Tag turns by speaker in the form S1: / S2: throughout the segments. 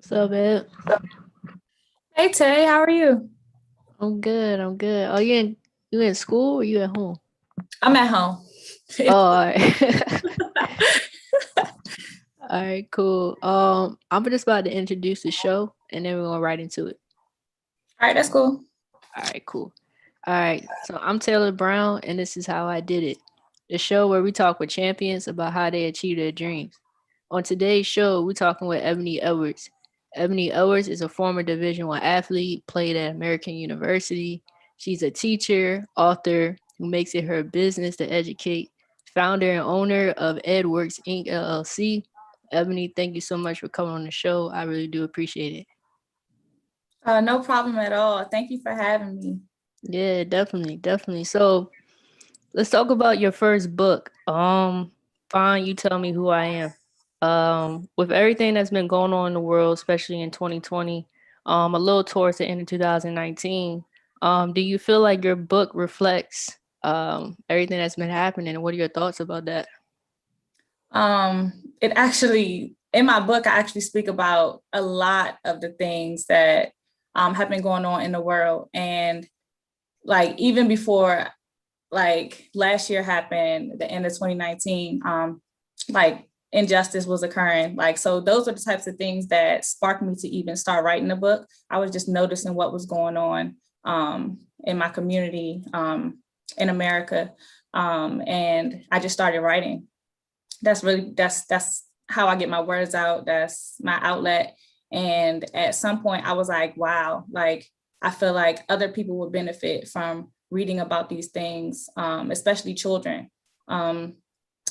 S1: What's up, Ed?
S2: Hey Tay, how are you?
S1: I'm good. I'm good. Oh, you in school or you at home?
S2: I'm at home.
S1: Oh, all right. All right, cool. I'm just about to introduce the show, and then we're gonna right into it.
S2: All right, that's cool.
S1: All right, cool. All right. So I'm Taylor Brown, and this is how I did it. The show where we talk with champions about how they achieve their dreams. On today's show, we're talking with Ebony Edwards. Ebony Edwards is a former Division One athlete, played at American University. She's a teacher, author who makes it her business to educate, founder and owner of EdWorks Inc. LLC. Ebony, thank you so much for coming on the show. I really do appreciate it.
S2: No problem at all. Thank you for having me.
S1: Yeah, definitely, definitely. So let's talk about your first book. Fine, you tell me who I am. With everything that's been going on in the world, especially in 2020, a little towards the end of 2019, do you feel like your book reflects everything that's been happening, and what are your thoughts about that?
S2: It actually, in my book, I actually speak about a lot of the things that have been going on in the world. And like even before like last year happened, the end of 2019, like injustice was occurring. Like, so those are the types of things that sparked me to even start writing the book. I was just noticing what was going on in my community in America. And I just started writing. That's how I get my words out. That's my outlet. And at some point I was like, wow, like I feel like other people would benefit from reading about these things, especially children. Um,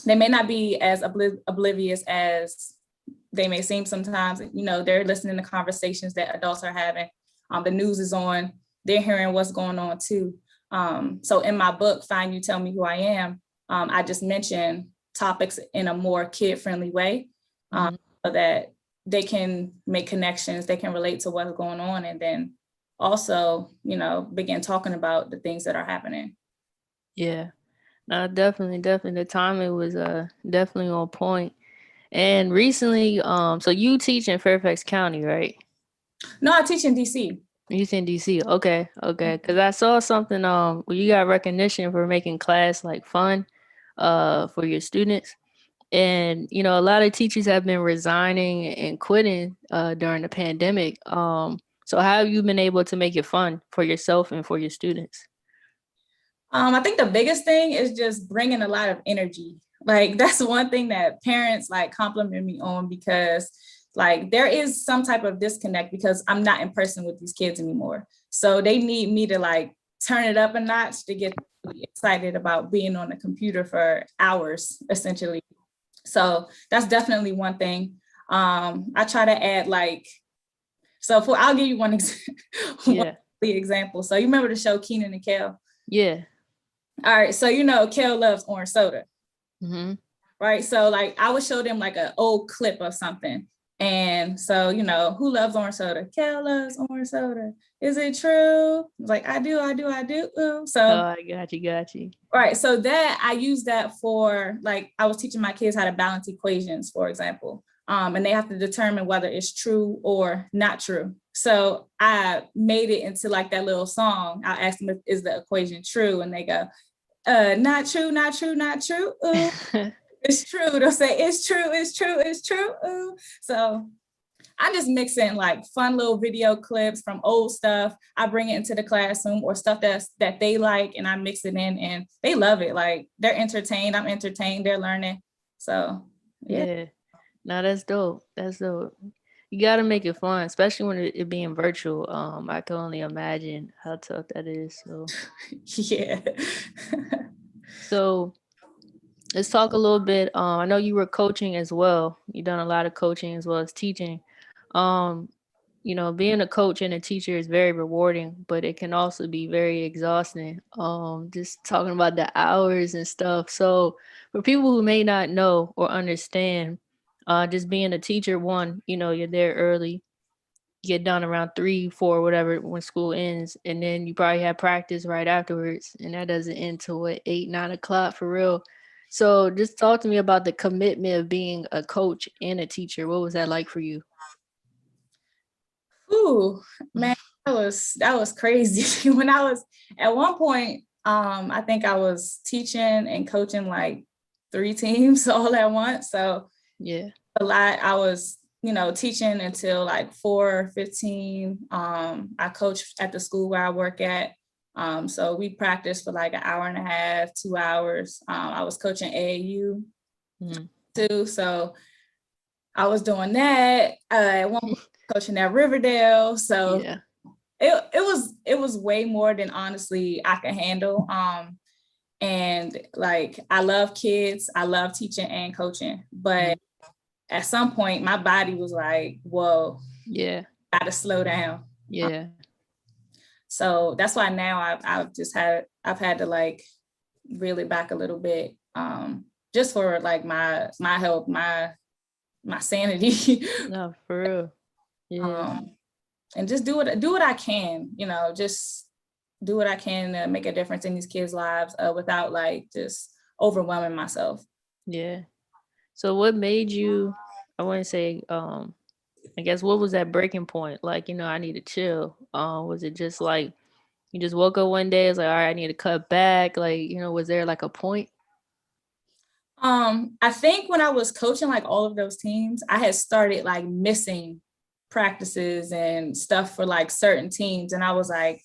S2: they may not be as oblivious as they may seem sometimes. You know, they're listening to conversations that adults are having. The news is on, they're hearing what's going on too. So in my book, Find You, Tell Me Who I Am, I just mentioned topics in a more kid-friendly way,
S1: Mhm.
S2: so that they can make connections, they can relate to what's going on, and then also, you know, begin talking about the things that are happening.
S1: Yeah, no, definitely, definitely. The timing was definitely on point. And recently, so you teach in Fairfax County, right?
S2: No, I teach in DC.
S1: You in DC? Okay, okay. Because I saw something where you got recognition for making class like fun, for your students, and a lot of teachers have been resigning and quitting during the pandemic. So how have you been able to make it fun for yourself and for your students?
S2: I think the biggest thing is just bringing a lot of energy. Like that's one thing that parents like compliment me on, because like there is some type of disconnect because I'm not in person with these kids anymore. So they need me to like turn it up a notch to get really excited about being on the computer for hours, essentially. So that's definitely one thing. I try to add like, I'll give you one
S1: Yeah,
S2: example. So you remember the show Keenan and Kel?
S1: yeah.
S2: All right, so you know Kel loves orange soda,
S1: Mm-hmm.
S2: right? So like I would show them like an old clip of something. And so, you know, who loves orange soda? Kel loves orange soda. Is it true? Like, I do, I do, I do. Ooh.
S1: Oh,
S2: So,
S1: I got you, got you.
S2: right. So that I use that for like, I was teaching my kids how to balance equations, for example. And they have to determine whether it's true or not true. So I made it into like that little song. I asked them, is the equation true? And they go, not true, not true, not true. Ooh, it's true. They'll say it's true, it's true, it's true. Ooh. So I just mix in like fun little video clips from old stuff. I bring it into the classroom, or stuff that they like, and I mix it in, and they love it. Like they're entertained, I'm entertained, they're learning. So yeah.
S1: Yeah. No, that's dope. That's dope. You gotta make it fun, especially when it being virtual. I can only imagine how tough that is.
S2: Yeah.
S1: So let's talk a little bit. I know you were coaching as well. You've done a lot of coaching as well as teaching. Um, being a coach and a teacher is very rewarding, but it can also be very exhausting. Just talking about the hours and stuff. So for people who may not know or understand, just being a teacher, one, you're there early, get done around 3, 4, whatever when school ends, and then you probably have practice right afterwards, and that doesn't end till what, 8, 9 o'clock for real. So just talk to me about the commitment of being a coach and a teacher. What was that like for you?
S2: Ooh, man, that was crazy. When I was at one point, I think I was teaching and coaching like 3 teams all at once. So
S1: Yeah.
S2: a lot. I was, teaching until like 4:15. I coached at the school where I work at. So we practiced for like an hour and a half, 2 hours. I was coaching AAU too. So I was doing that. At one point, coaching at Riverdale. So
S1: Yeah.
S2: it was way more than honestly I could handle. And like I love kids, I love teaching and coaching, but at some point my body was like, whoa,
S1: Yeah.
S2: gotta slow down.
S1: Yeah.
S2: So that's why now I've had to like reel it back a little bit, just for like my health, my sanity.
S1: No, for real. Yeah.
S2: And just do what I can, just do what I can to make a difference in these kids' lives, without like just overwhelming myself.
S1: Yeah. So what made you, I wouldn't say, I guess what was that breaking point? Like, I need to chill. Was it just like you just woke up one day, it's like, all right, I need to cut back? Like, was there like a point?
S2: I think when I was coaching like all of those teams, I had started like missing practices and stuff for like certain teams. And I was like,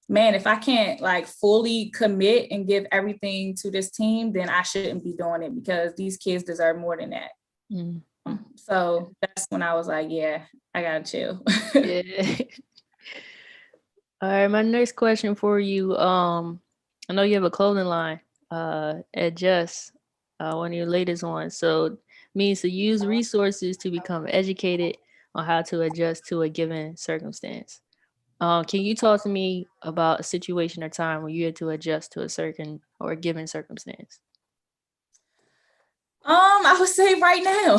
S2: man, if I can't like fully commit and give everything to this team, then I shouldn't be doing it because these kids deserve more than that.
S1: Mm.
S2: So that's when I was like, yeah, I gotta chill.
S1: Yeah. All right, my next question for you. I know you have a clothing line, Adjust, one of your latest ones. So means to use resources to become educated on how to adjust to a given circumstance. Can you talk to me about a situation or time when you had to adjust to a certain or a given circumstance?
S2: I would say right now.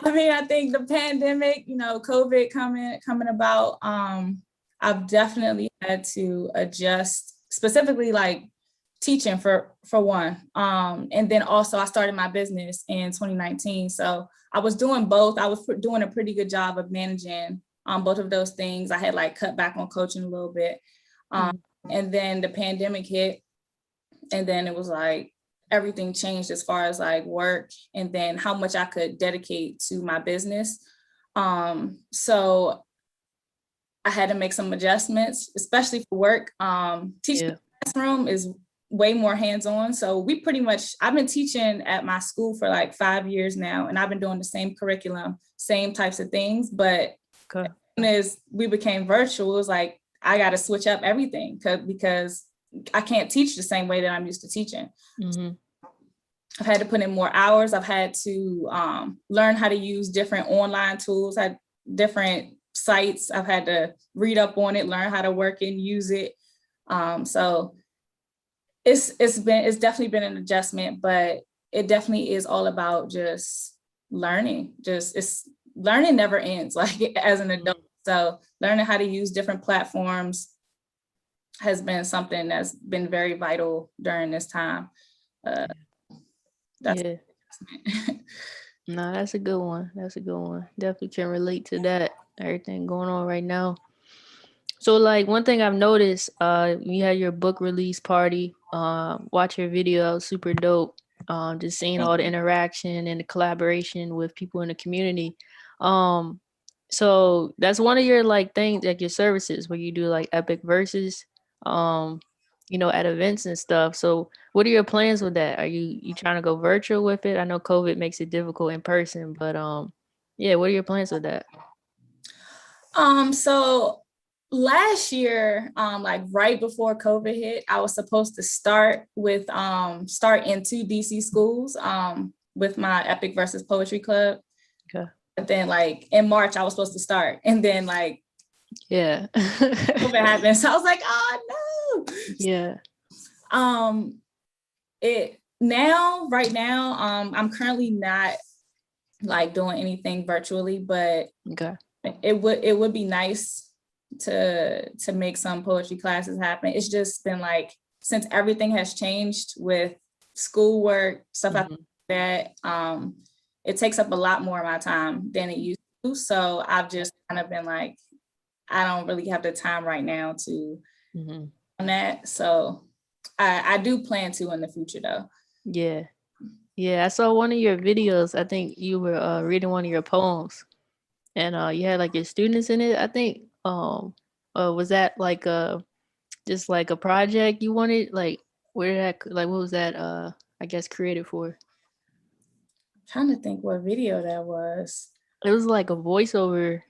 S2: I mean, I think the pandemic, COVID coming about, I've definitely had to adjust, specifically like teaching for one. And then also I started my business in 2019. So I was doing both. I was doing a pretty good job of managing both of those things. I had like cut back on coaching a little bit. And then the pandemic hit, and then it was like everything changed as far as like work and then how much I could dedicate to my business. So I had to make some adjustments, especially for work. Teaching in the classroom is way more hands-on. So I've been teaching at my school for like 5 years now, and I've been doing the same curriculum, same types of things. But as soon as we became virtual, it was like, I got to switch up everything because I can't teach the same way that I'm used to teaching. I've had to put in more hours. I've had to learn how to use different online tools, had different sites. I've had to read up on it, learn how to work and use it. So it's definitely been an adjustment, but it definitely is all about just learning. Learning never ends, like as an adult. So learning how to use different platforms has been something that's been very vital during this time.
S1: No, that's a good one. That's a good one. Definitely can relate to that. Everything going on right now. So like one thing I've noticed, you had your book release party, watch your video, super dope. Just seeing all the interaction and the collaboration with people in the community. Um, so that's one of your like things, like your services where you do like epic verses, um, at events and stuff. So what are your plans with that? Are you trying to go virtual with it? I know COVID makes it difficult in person, but yeah, what are your plans with that?
S2: So last year, like right before COVID hit, I was supposed to start into DC schools, with my Epic Versus Poetry Club.
S1: Okay.
S2: But then like in March, I was supposed to start. And then like COVID happened. So I was like, oh no.
S1: Yeah.
S2: Right now, I'm currently not like doing anything virtually, but
S1: Okay.
S2: it would be nice to make some poetry classes happen. It's just been like, since everything has changed with schoolwork, stuff like that, it takes up a lot more of my time than it used So I've just kind of been like, I don't really have the time right now to on that. So I do plan to in the future though.
S1: Yeah. Yeah. I saw one of your videos. I think you were reading one of your poems, and you had like your students in it. I think was that like just like a project you wanted? Like where did that like what was that I guess created for?
S2: I'm trying to think what video that was.
S1: It was like a voiceover.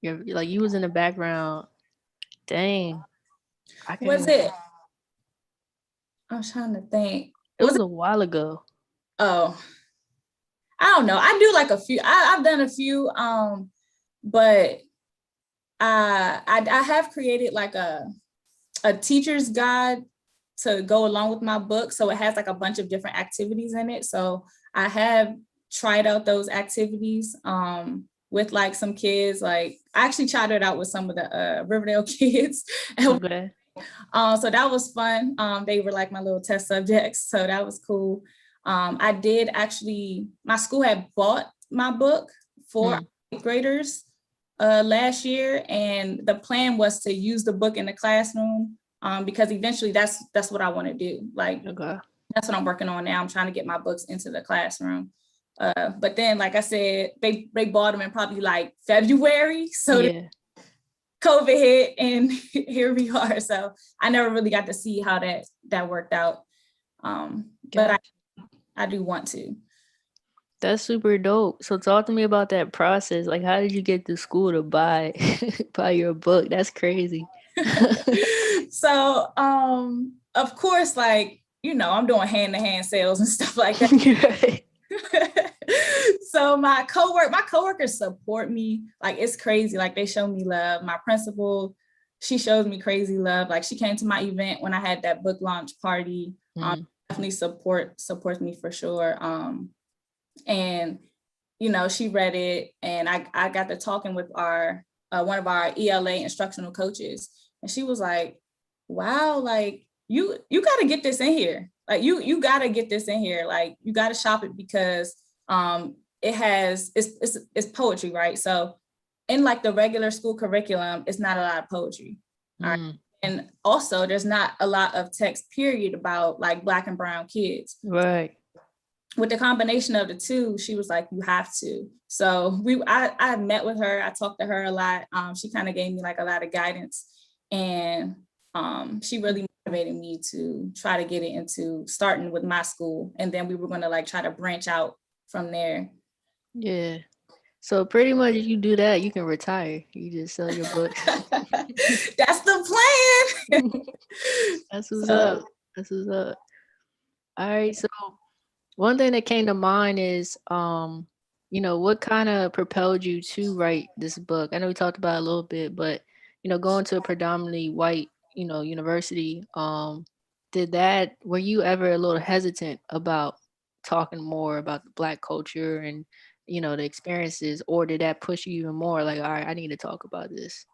S1: You're like you was in the background. Dang. I can't
S2: Was
S1: even.
S2: it? I'm trying to think.
S1: It
S2: Was
S1: was
S2: it?
S1: a while ago.
S2: Oh, I don't know. I do like a few. I've done a few, but I have created like a teacher's guide to go along with my book. So it has like a bunch of different activities in it. So I have tried out those activities with like some kids. Like I actually tried it out with some of the Riverdale kids.
S1: Okay.
S2: So that was fun. They were like my little test subjects. So that was cool. I did actually, my school had bought my book for eighth graders last year. And the plan was to use the book in the classroom because eventually that's what I want to do. Like,
S1: Okay.
S2: that's what I'm working on now. I'm trying to get my books into the classroom. But then, like I said, they bought them in probably like February. So
S1: Yeah.
S2: COVID hit and here we are. So I never really got to see how that worked out. But I do want to.
S1: That's super dope. So talk to me about that process. Like how did you get the school to buy buy your book? That's crazy.
S2: So of course, like, I'm doing hand-to-hand sales and stuff like that. So my coworkers support me. Like it's crazy. Like they show me love. My principal, she shows me crazy love. Like she came to my event when I had that book launch party. Definitely supports me for sure. And she read it, and I got to talking with our one of our ELA instructional coaches, and she was like, "Wow, like you got to get this in here. Like you got to get this in here. Like you got to shop it because it's poetry, right? So in like the regular school curriculum, it's not a lot of poetry. All right. And also there's not a lot of text period about like Black and brown kids.
S1: Right.
S2: With the combination of the two, she was like, you have to. So I met with her. I talked to her a lot. She kind of gave me like a lot of guidance, and she really motivated me to try to get it into starting with my school. And then we were going to like try to branch out from there.
S1: Yeah. So pretty much if you do that, you can retire. You just sell your books.
S2: That's the plan.
S1: That's what's up. That's what's up. All right. So one thing that came to mind is what kind of propelled you to write this book? I know we talked about it a little bit, but going to a predominantly white, university, were you ever a little hesitant about talking more about the Black culture and the experiences, or did that push you even more like, all right, I need to talk about this?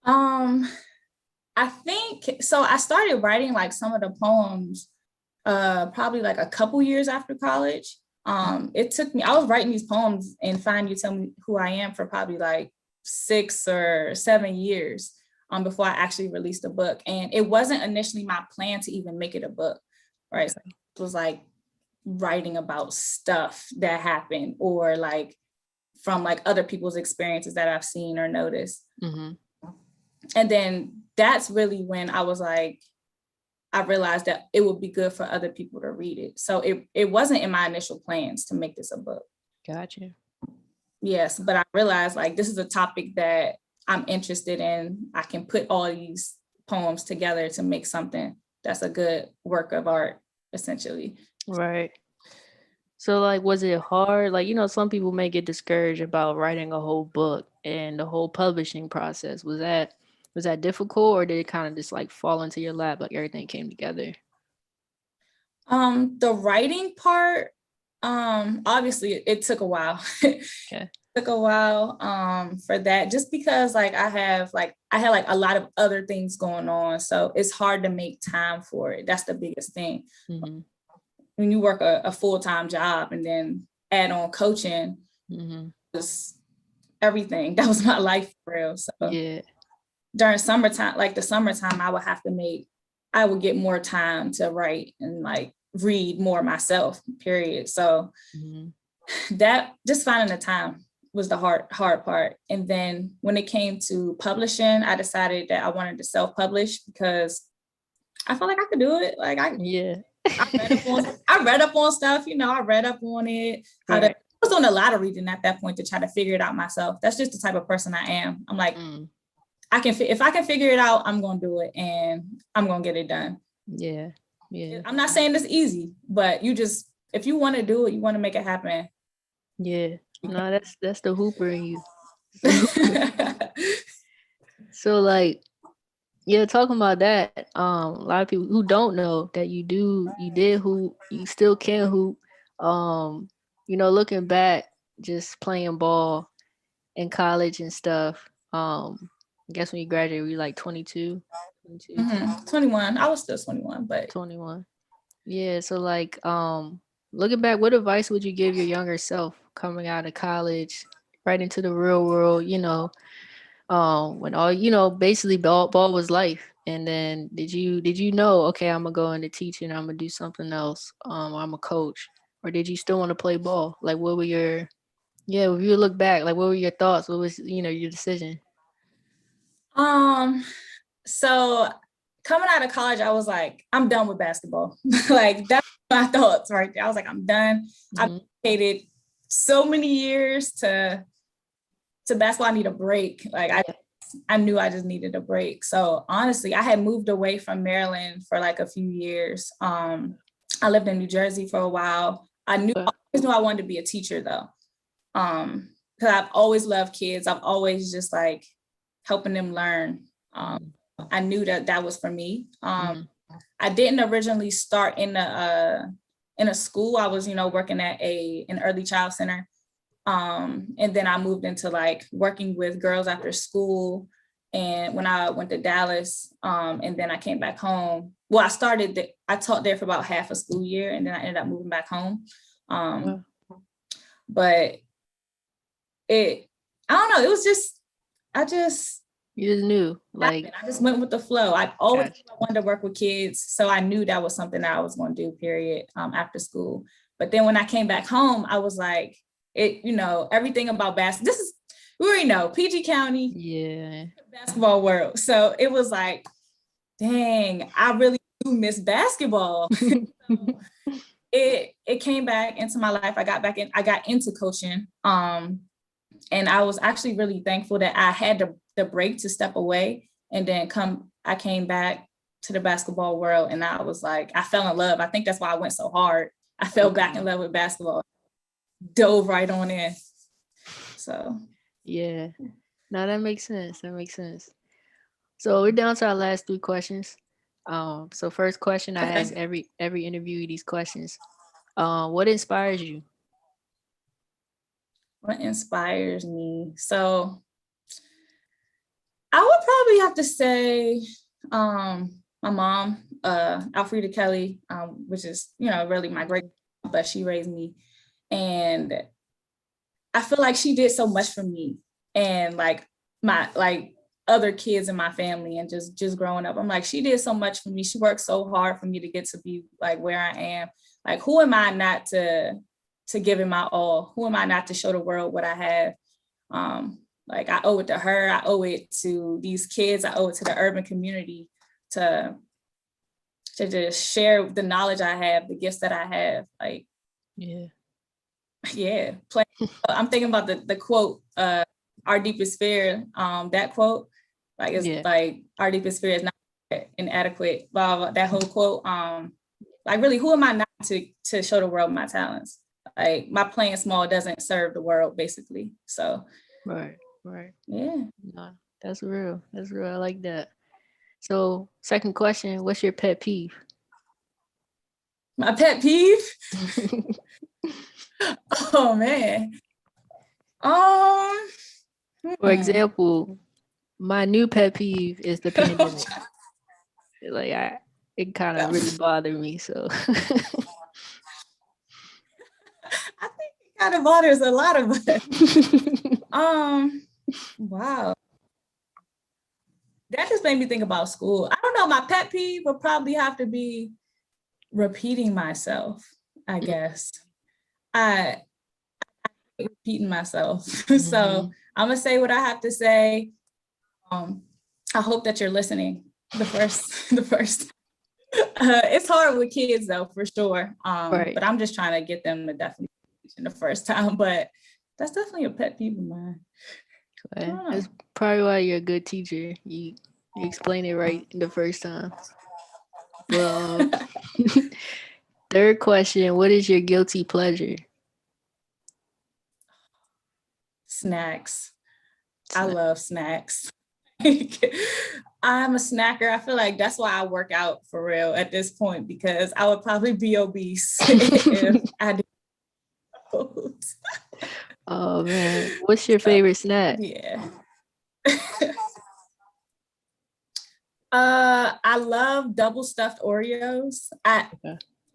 S2: I think so. I started writing like some of the poems probably like a couple years after college. It took me, I was writing these poems in Find You Tell Me Who I Am for probably like 6 or 7 years before I actually released a book. And it wasn't initially my plan to even make it a book, right? So it was like writing about stuff that happened or like from like other people's experiences that I've seen or noticed. And then that's really when I was like, I realized that it would be good for other people to read it. So it wasn't in my initial plans to make this a book.
S1: Gotcha.
S2: Yes, but I realized like this is a topic that I'm interested in. I can put all these poems together to make something that's a good work of art, essentially.
S1: Right. So like, was it hard? Like, some people may get discouraged about writing a whole book and the whole publishing process. Was that difficult, or did it kind of just like fall into your lap, like everything came together?
S2: The writing part, obviously it took a while.
S1: Okay.
S2: Took a while for that, just because like I had like a lot of other things going on, so it's hard to make time for it. That's the biggest thing. When you work a full-time job and then add on coaching, was everything. That was my life for real. So
S1: Yeah.
S2: during summertime, like the summertime, I would get more time to write and like read more myself, period. So that just finding the time was the hard part. And then when it came to publishing, I decided that I wanted to self-publish because I felt like I could do it. Like I read up on stuff, I read up on it. I was doing a lot of reading at that point to try to figure it out myself. That's just the type of person I am. I'm like, if I can figure it out, I'm going to do it and I'm going to get it done.
S1: Yeah. Yeah.
S2: I'm not saying it's easy, but if you want to do it, you want to make it happen.
S1: Yeah. No, that's the hooper in you. So like, yeah, talking about that, a lot of people who don't know that you did hoop, you still can hoop. Looking back, just playing ball in college and stuff. I guess when you graduated, you were like 22,
S2: 21. I was still 21, but
S1: 21. Yeah. So like, looking back, what advice would you give your younger self coming out of college, right into the real world? When all basically ball was life. And then did you know, okay, I'm gonna go into teaching, I'm gonna do something else, I'm a coach, or did you still want to play ball? Like, what were your if you look back, like, what were your thoughts? What was your decision?
S2: So coming out of college, I was like, I'm done with basketball. Like, that's my thoughts right there. I was like, I'm done. I've dedicated so many years to basketball. I need a break. Like, I knew I just needed a break. So honestly, I had moved away from Maryland for like a few years. I lived in New Jersey for a while. I always knew I wanted to be a teacher though. Because I've always loved kids. I've always just like helping them learn. I knew that was for me. I didn't originally start in a school. I was, working at an early child center. And then I moved into like working with girls after school. And when I went to Dallas, and then I came back home. Well, I taught there for about half a school year, and then I ended up moving back home. But I don't know, it was just,
S1: you just knew, like,
S2: I just went with the flow. I always wanted to work with kids. So I knew that was something that I was going to do, period, after school. But then when I came back home, I was like, everything about basketball. We already know PG County, basketball world. So it was like, dang, I really do miss basketball. It came back into my life. I got into coaching. And I was actually really thankful that I had the break to step away and then I came back to the basketball world, and I was like, I fell in love. I think that's why I went so hard. I fell back in love with basketball, dove right on in. So
S1: yeah, no, that makes sense. So we're down to our last 3 questions. So first question, I ask every interviewee these questions. What inspires you?
S2: What inspires me? So I would probably have to say my mom, Alfreda Kelly, which is, really my great, but she raised me. And I feel like she did so much for me and like my other kids in my family, and just growing up. I'm like, she did so much for me. She worked so hard for me to get to be like where I am. Like, who am I not to give it my all? Who am I not to show the world what I have? Like, I owe it to her. I owe it to these kids. I owe it to the urban community to just share the knowledge I have, the gifts that I have. Like, I'm thinking about the quote, our deepest fear, that quote, like, it's like, our deepest fear is not inadequate, blah, blah, that whole quote. Like, really, who am I not to show the world my talents? Like, my playing small doesn't serve the world, basically. So
S1: Right.
S2: Yeah.
S1: No, that's real. I like that. So second question, what's your pet peeve?
S2: My pet peeve? Oh man.
S1: For example, my new pet peeve is the pandemic. Like, it kind of really bothered me. So
S2: I think it out of all, there's a lot of us. Wow. That just made me think about school. I don't know. My pet peeve would probably have to be repeating myself, I guess. I repeating myself. So I'm gonna say what I have to say. I hope that you're listening the first. It's hard with kids though, for sure.
S1: Right.
S2: But I'm just trying to get them to definitely the first time. But that's definitely a pet peeve of mine.
S1: That's probably why you're a good teacher. You explain it right the first time. Well, third question, what is your guilty pleasure?
S2: Snacks. I love snacks. I'm a snacker. I feel like that's why I work out for real at this point, because I would probably be obese if I did those.
S1: Oh man, what's your favorite snack?
S2: Yeah. I love double stuffed Oreos.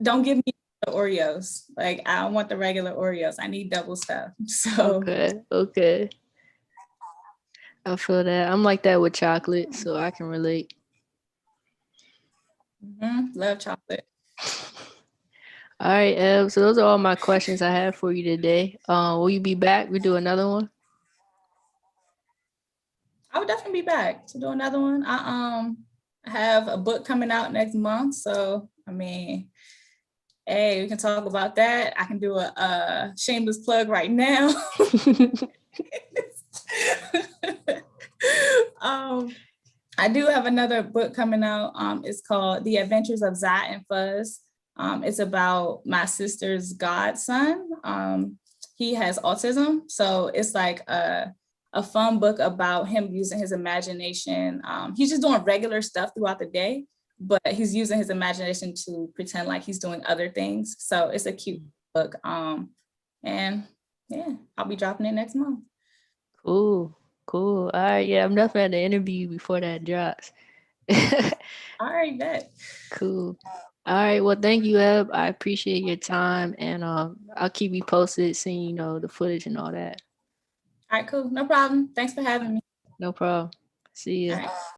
S2: Don't give me the Oreos. Like, I don't want the regular Oreos. I need double stuff. So
S1: Okay. I feel that. I'm like that with chocolate, so I can relate.
S2: Love chocolate.
S1: All right, Eb. So those are all my questions I have for you today. Will you be back? We do another one.
S2: I would definitely be back to do another one. I have a book coming out next month, so I mean, hey, we can talk about that. I can do a shameless plug right now. I do have another book coming out. It's called The Adventures of Zai and Fuzz. It's about my sister's godson. He has autism, so it's like a fun book about him using his imagination. He's just doing regular stuff throughout the day, but he's using his imagination to pretend like he's doing other things. So it's a cute book. And yeah, I'll be dropping it next month.
S1: Cool. All right. Yeah, I'm definitely at the interview before that drops.
S2: All right, bet.
S1: Cool. All right. Well, thank you, Eb. I appreciate your time, and I'll keep you posted, seeing the footage and all that.
S2: All right, cool. No problem. Thanks for having me.
S1: No problem. See you.